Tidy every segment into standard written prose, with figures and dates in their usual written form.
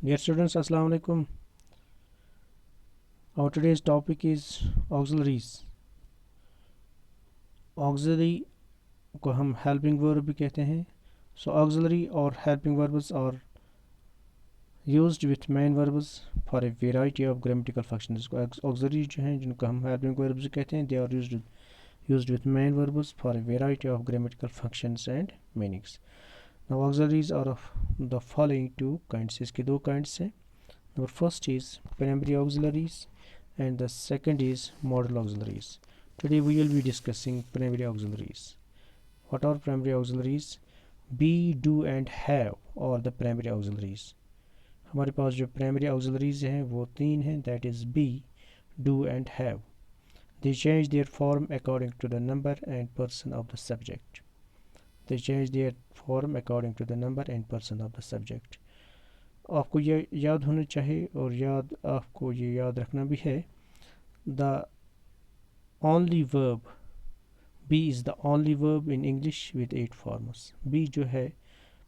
Dear students, Assalamu alaikum. Our today's topic is auxiliaries. Auxiliary को हम helping verb भी कहते हैं. So auxiliary or helping verbs are used with main verbs for a variety of grammatical functions. Auxiliary जो हैं जिनको हम helping verbs भी कहते हैं, they are used with main verbs for a variety of grammatical functions and meanings. Now auxiliaries are of the following two kinds. इसके दो kinds हैं. Number first is primary auxiliaries and the second is modal auxiliaries. Today we will be discussing primary auxiliaries. What are primary auxiliaries? Be, do and have are the primary auxiliaries. हमारे पास जो primary auxiliaries हैं वो तीन हैं, that is be, do and have. They change their form according to the number and person of the subject. They change their form according to the number and person of the subject. आपको ये याद होना चाहिए और आपको ये याद रखना भी है. The only verb be is the only verb in English with 8 forms. be जो है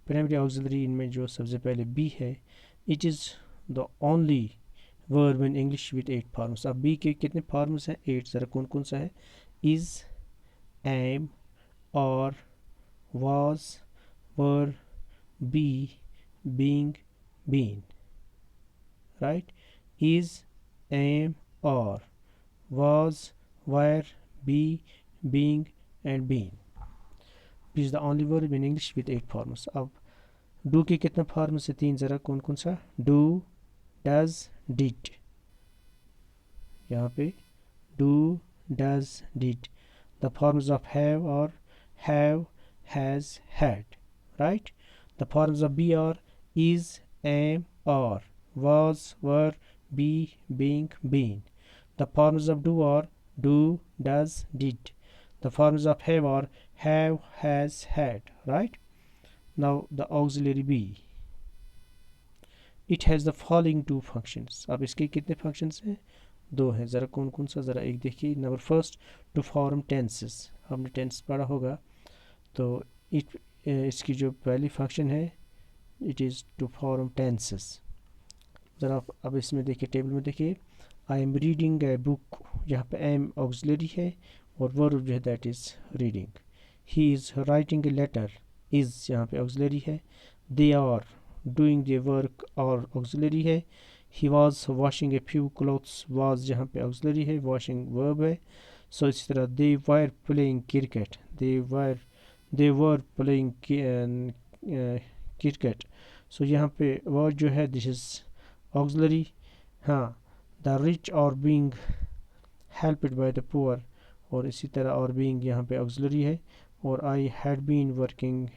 primary auxiliary, इनमें जो सबसे पहले be है, it is the only verb in English with 8 forms. अब be के कितने forms हैं? 8. ज़रा कौन कौन सा है? is, am, are, was, were, be, being, been. Right? is, am, are, was, were, be, being and been. This is the only verb in English with 8 forms. अब do के कितने forms है? 3. ज़रा कौन कौन सा? do, does, did. यहाँ पे do, does, did. The forms of have are have, has, had. Right? The forms of be are is, am, are, was, were, be, being, been. The forms of do are do, does, did. The forms of have are have, has, had. Right? Now the auxiliary be. It has the following two functions. अब इसके कितने functions हैं? 2 हैं. ज़रा कौन कौन सा? ज़रा एक देखिए. Number first, to form tenses. हमने टेंस पढ़ा होगा. तो इसकी जो पहली फंक्शन है, it is to form tenses. ज़रा अब इसमें देखिए, टेबल में देखिए. I am reading a book. यहाँ पे एम ऑक्सिलरी है और वर्ब जो है that is reading. He is writing a letter. Is यहाँ पे ऑक्सिलरी है. They are doing the work और ऑक्सिलरी है. He was washing a few clothes. Was यहाँ पे ऑक्सिलरी है, वॉशिंग वर्ब है. सो इसी तरह they were playing cricket. They were playing cricket. So यहाँ पे वर्ड जो है दिस इज़ ऑक्सिलरी. हाँ, the rich are being helped by the poor. और इसी तरह और बीइंग यहाँ पे ऑक्सिलरी है. और I had been working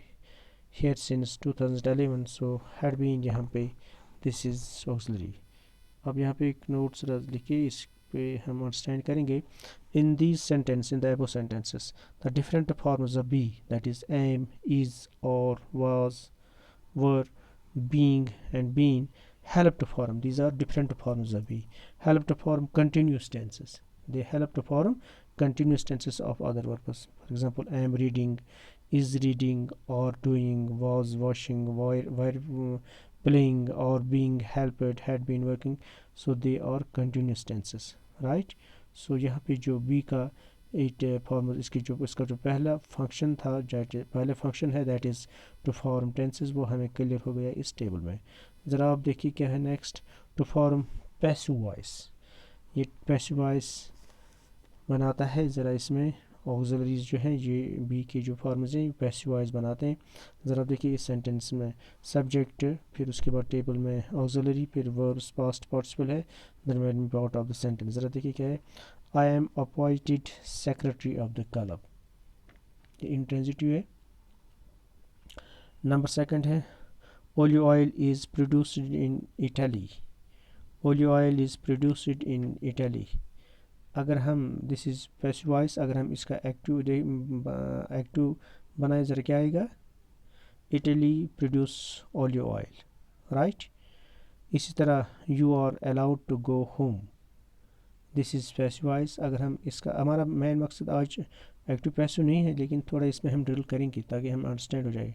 here since 2011. so had been यहाँ पे this is auxiliary. अब यहाँ पे एक नोट्स लिखिए, इस पे हम अंडरस्टैंड करेंगे. in these sentences, in the above sentences, the different forms of be, that is am, is, or, was, were, being and been, help to form. These are different forms of be. Help to form continuous tenses. They help to form continuous tenses of other verbs. For example, am reading, is reading, or doing, was washing, were playing, or being helped, had been working. So they are continuous tenses. Right? So यहाँ पे जो be का 8 form, इसका जो पहला function था, जो पहला फंक्शन है that is to form tenses, वो हमें क्लियर हो गया इस टेबल में. ज़रा आप देखिए क्या है next. To form passive voice. ये पैसिव वॉइस बनाता है. ज़रा इसमें ऑक्सिलरीज जो हैं, ये बी के जो फॉर्म्स हैं पैसिव वॉइस बनाते हैं. ज़रा देखिए इस सेंटेंस में सब्जेक्ट, फिर उसके बाद टेबल में ऑक्सिलरी, फिर वर्ब्स पास्ट पार्टिसिपल है, दरमियान में पार्ट ऑफ द सेंटेंस. ज़रा देखिए क्या है. I am appointed secretary of the club. ये इंट्रांजिटिव है. नंबर सेकंड है olive oil is produced in Italy. Olive oil is produced in Italy. अगर हम दिस इज़ पैसिव वॉइस, अगर हम इसका एक्टिव बनाए ज़रा क्या आएगा. Italy produce olive oil. Right? इसी तरह you are allowed to go home. This is passive voice. अगर हम इसका, हमारा मेन मकसद आज एक्टिव पैसिव नहीं है, लेकिन थोड़ा इसमें हम ड्रिल करेंगे ताकि हम अंडरस्टैंड हो जाए.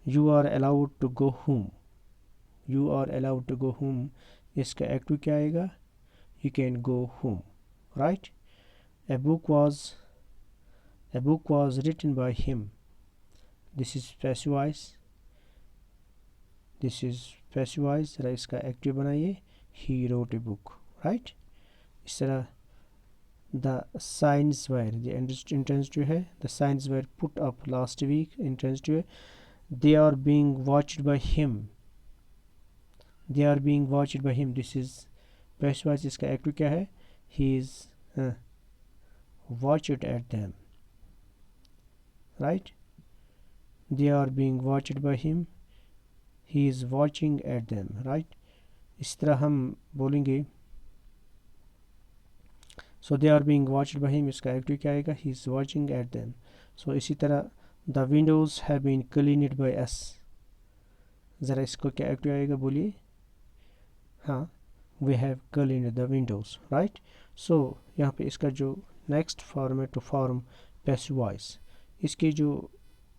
You are allowed to go home. you are allowed to go home, इसका एक्टिव क्या आएगा? You can go home, right? A book was written by him. This is passive voice. जरा इसका एक्टिव बनाइए. He wrote a book, right? इस तरह the signs were, the intransitive है, the signs were put up last week, intransitive है. They are being watched by him. This is passive voice. इसका active क्या है? He is watched at them, right? They are being watched by him. He is watching at them, right? इस तरह हम बोलेंगे. So they are being watched by him, इसका active क्या आएगा? He is watching at them. So इसी तरह the windows have been cleaned by us. ज़रा इसको क्या एक्टिव आएगा बोलिए? हाँ, we have cleaned the windows, right? So यहाँ पे इसका जो नेक्स्ट फॉर्म है टू फॉर्म पैसिव वॉइस, इसके जो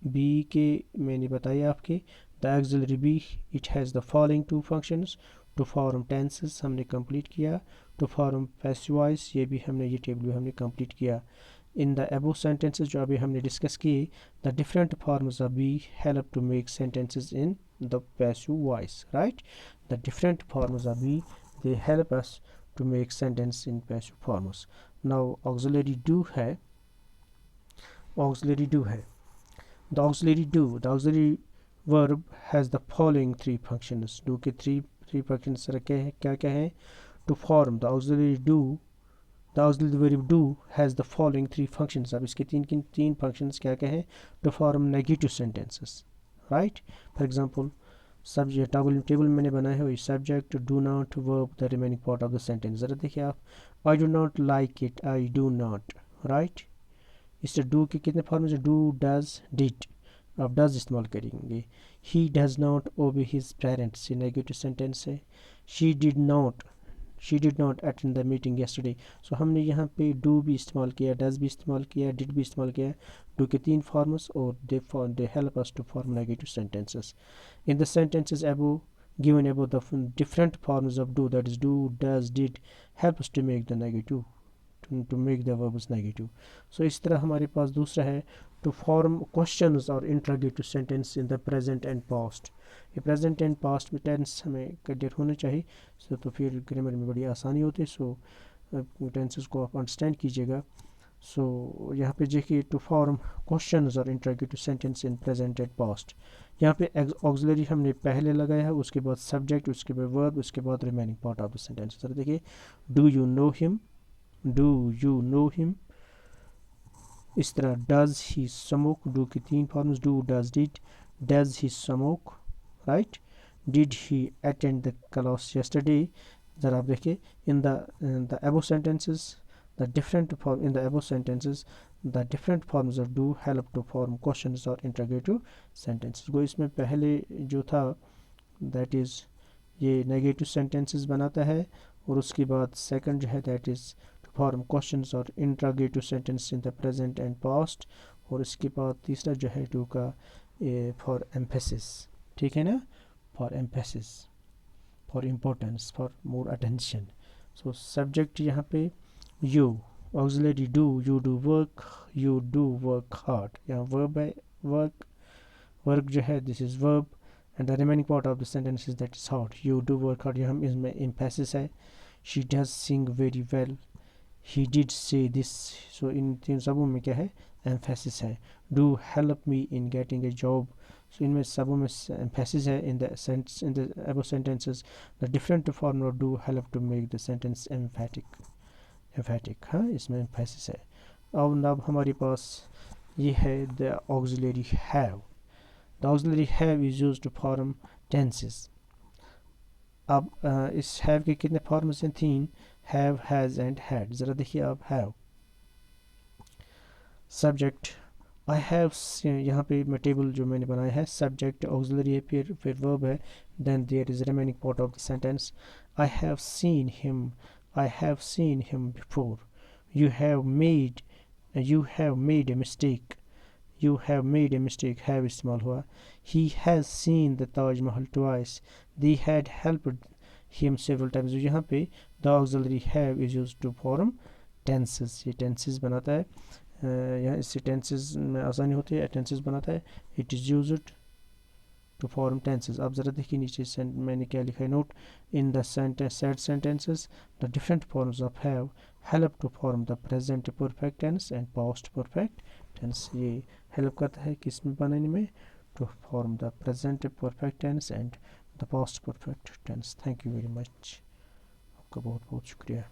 बी के मैंने बताया आपके, the auxiliary be it has the following two functions. To form tenses हमने कंप्लीट किया. टू फॉर्म पैसिव वॉइस ये भी हमने, ये टेबल भी हमने कंप्लीट किया. इन द अबव सेंटेंसेस जो अभी हमने डिस्कस किए, the different forms of be help to make sentences in the passive voice, right? The different forms of be they help us to make sentence in passive forms. Now auxiliary do है. The auxiliary verb has the following three functions. Do के three functions रखे हैं. क्या हैं? To form the auxiliary verb do has the following three functions. अब इसके तीन functions क्या हैं? To form negative sentences, right? For example, subject table मैंने बनाया है, subject do not verb the remaining part of the sentence. ज़रा देखिए आप, I do not like it, I do not, right? इससे डू के कितने फॉर्म है? Do, does, did. आप डज इस्तेमाल करेंगे. He does not obey his parents, ये नेगेटिव सेंटेंस है. She did not attend the meeting yesterday. सो हमने यहाँ पे डू भी इस्तेमाल किया, डज भी इस्तेमाल किया, डिड भी इस्तेमाल किया. डू के तीन फॉर्म्स और they help us to form negative sentences. In the sentences given above, the different forms of do, that is do, does, did, help us to make the negative, to make the verbs negative. So इस तरह हमारे पास दूसरा है to form questions or interrogative sentence in the present and past. ये present and past में tense हमें clear होना चाहिए, so तो फिर ग्रामर में बड़ी आसानी होती है. सो tenses को आप अंडरस्टैंड कीजिएगा. सो यहाँ पे देखिए टू फॉर्म क्वेश्चंस और interrogative sentence in present and past. यहाँ पे ऑक्सिलरी हमने पहले लगाया है, उसके बाद सब्जेक्ट, उसके बाद वर्ब, उसके बाद remaining part of the sentence. Sir देखिए, डू यू नो हिम. इस तरह डज ही स्मोक. डू की तीन forms, do, does, did. Does he smoke, right? Did he attend the class yesterday. ज़रा आप देखिए, in the above sentences the different forms of do help to form questions or interrogative sentences. को इसमें पहले जो था that is ये negative sentences बनाता है, और उसके बाद second जो है that is to form questions or interrogative sentences in the present and past, और इसके बाद तीसरा जो है do का for emphasis. ठीक है ना? for emphasis, for importance, for more attention. so subject यहाँ पे you, auxiliary do, you do work hard. यहाँ verb है, work जो है this is verb, and the remaining part of the sentence is that is hard. You do work hard, यहाँ इसमें emphasis है. she does sing very well, he did say this. so इन तीन सबों में क्या है? emphasis है. do help me in getting a job. so इनमें सबों में emphasis है. in the above sentences the different form of do help to make the sentence emphatic. हाँ, इसमें emphasis है. अब हमारे पास ये है the auxiliary have. the auxiliary have is used to form tenses. अब इस have के कितने फॉर्म्स हैं? तीन, have, has and had. ज़रा देखिए आप, have सब्जेक्ट, I have, यहाँ पे मैं टेबल जो मैंने बनाया है, सब्जेक्ट, auxiliary है, फिर verb है, then there is remaining part of the sentence. I have seen him before. You have made a mistake. have इस्तेमाल हुआ. He has seen the Taj Mahal twice. they had helped him several times. जो यहाँ पे the auxiliary have is used to form tenses, ये tenses बनाता है, यहाँ इससे tenses में आसानी होती है, tenses बनाता है. it is used to form tenses. आप ज़रा देखिए नीचे मैंने क्या लिखा है note. in the sentence said sentences the different forms of have help to form the present perfect tense and past perfect tense. ये help करता है किस में बनाने में, to form the present perfect tense and the past perfect tense. Thank you very much. आपका बहुत बहुत शुक्रिया.